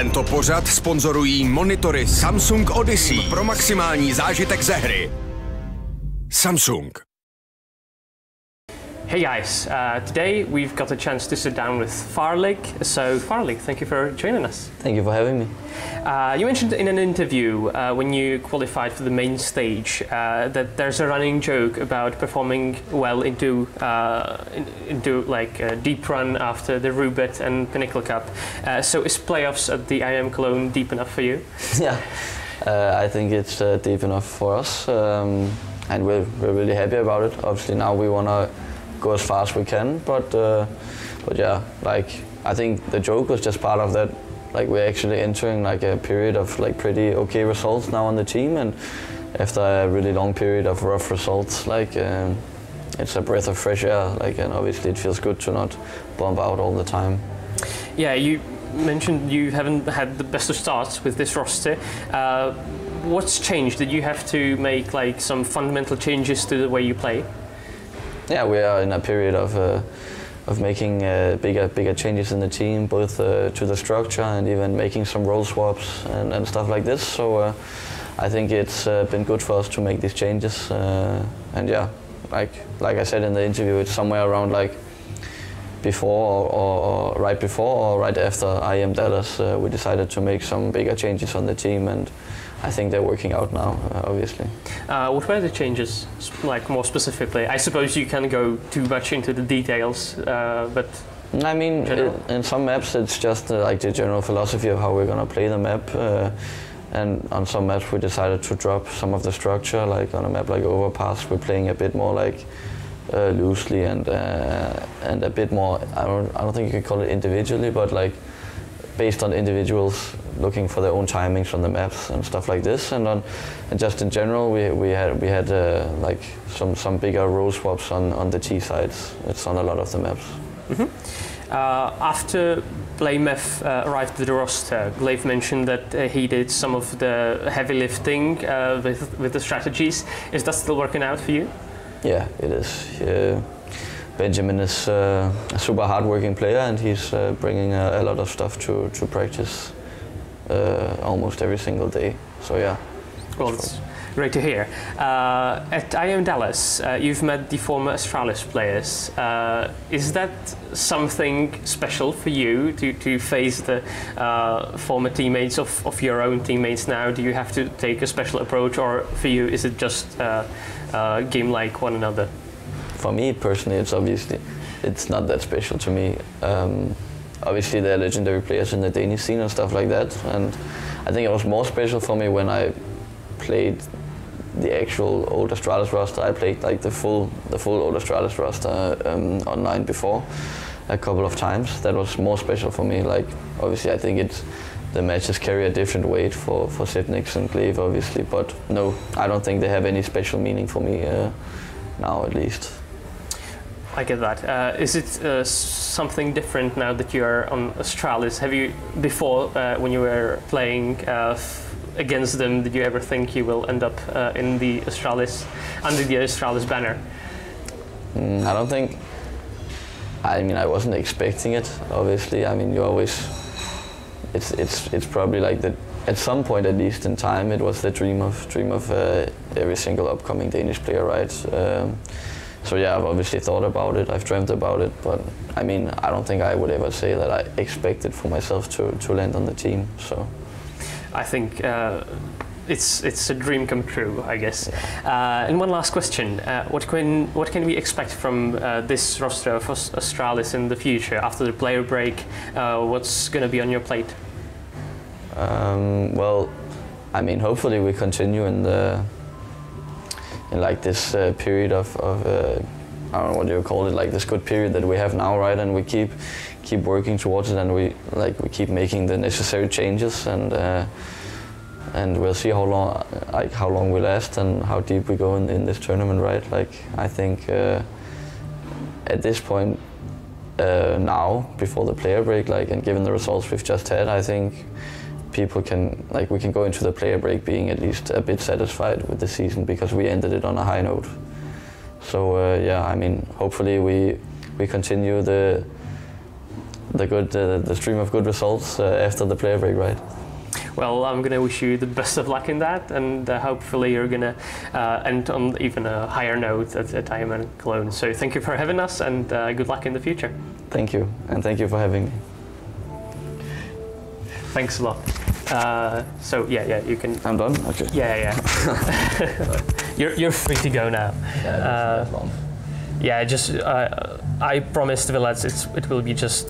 Tento pořad sponzorují monitory Samsung Odyssey pro maximální zážitek ze hry. Samsung. Hey guys, today we've got a chance to sit down with Farlig. So Farlig, thank you for joining us. Thank you for having me. You mentioned in an interview when you qualified for the main stage that there's a running joke about performing well into like a deep run after the Roubaix and Pinnacle Cup. So is playoffs at the IM Cologne deep enough for you? Yeah, I think it's deep enough for us, and we're really happy about it. Obviously now we want to go as far as we can, but yeah, like I think the joke was just part of that. Like we're actually entering like a period of like pretty okay results now on the team, and after a really long period of rough results, like it's a breath of fresh air. Like, and obviously it feels good to not bump out all the time. Yeah, you mentioned you haven't had the best of starts with this roster. What's changed? Did you have to make like some fundamental changes to the way you play? Yeah, we are in a period of making bigger changes in the team, both to the structure and even making some role swaps and stuff like this. So I think it's been good for us to make these changes. And yeah, like I said in the interview, it's somewhere around like before or right before or right after IM Dallas, we decided to make some bigger changes on the team, and I think they're working out now, obviously. What were the changes, like more specifically? I suppose you can't go too much into the details, but I mean, in some maps it's just like the general philosophy of how we're going to play the map, and on some maps we decided to drop some of the structure. Like on a map like Overpass, we're playing a bit more like loosely and a bit more. I don't think you could call it individually, but like based on individuals looking for their own timings on the maps and stuff like this, and just in general we had like some bigger role swaps on the T sides. It's on a lot of the maps. Mm-hmm. After Blaymef arrived at the roster, Glaive mentioned that he did some of the heavy lifting with the strategies. Is that still working out for you? Yeah, it is. Benjamin is a super hard-working player, and he's bringing a lot of stuff to practice almost every single day. So yeah. Well, it's great to hear. At IM Dallas, you've met the former Astralis players. Is that something special for you to face the former teammates of your own teammates now? Do you have to take a special approach, or for you is it just game like one another? For me personally, it's not that special to me. Obviously they're legendary players in the Danish scene and stuff like that, and I think it was more special for me when I played the actual old Astralis roster. I played like the full old Astralis roster online before a couple of times. That was more special for me. Like obviously I think the matches carry a different weight for Sipnix and Glaive obviously, but no, I don't think they have any special meaning for me now at least. I get that. Is it something different now that you are on Astralis? Have you, before, when you were playing against them, did you ever think you will end up in the Astralis, under the Astralis banner? I don't think. I mean, I wasn't expecting it. Obviously, I mean, you always. It's probably like that. At some point, at least in time, it was the dream of every single upcoming Danish player, right? So yeah, I've obviously thought about it, I've dreamt about it, but I mean, I don't think I would ever say that I expected for myself to land on the team, so. I think it's a dream come true, I guess. Yeah. And one last question, what can we expect from this roster of Astralis in the future? After the player break, what's going to be on your plate? Well, I mean, hopefully we continue in like this period of I don't know what you call it, like this good period that we have now, right? And we keep working towards it, and we keep making the necessary changes, and we'll see how long we last and how deep we go in this tournament, right? Like I think at this point now, before the player break, like, and given the results we've just had, I think people can, like, we can go into the player break being at least a bit satisfied with the season because we ended it on a high note. So yeah, I mean, hopefully we continue the the stream of good results after the player break, right? Well, I'm going to wish you the best of luck in that, and hopefully you're going to end on even a higher note at Ironman Cologne. So thank you for having us, and good luck in the future. Thank you, and thank you for having me. Thanks a lot. So yeah, you can. I'm done. Okay. Yeah. You're free to go now. Yeah, just I promised the lads it will be just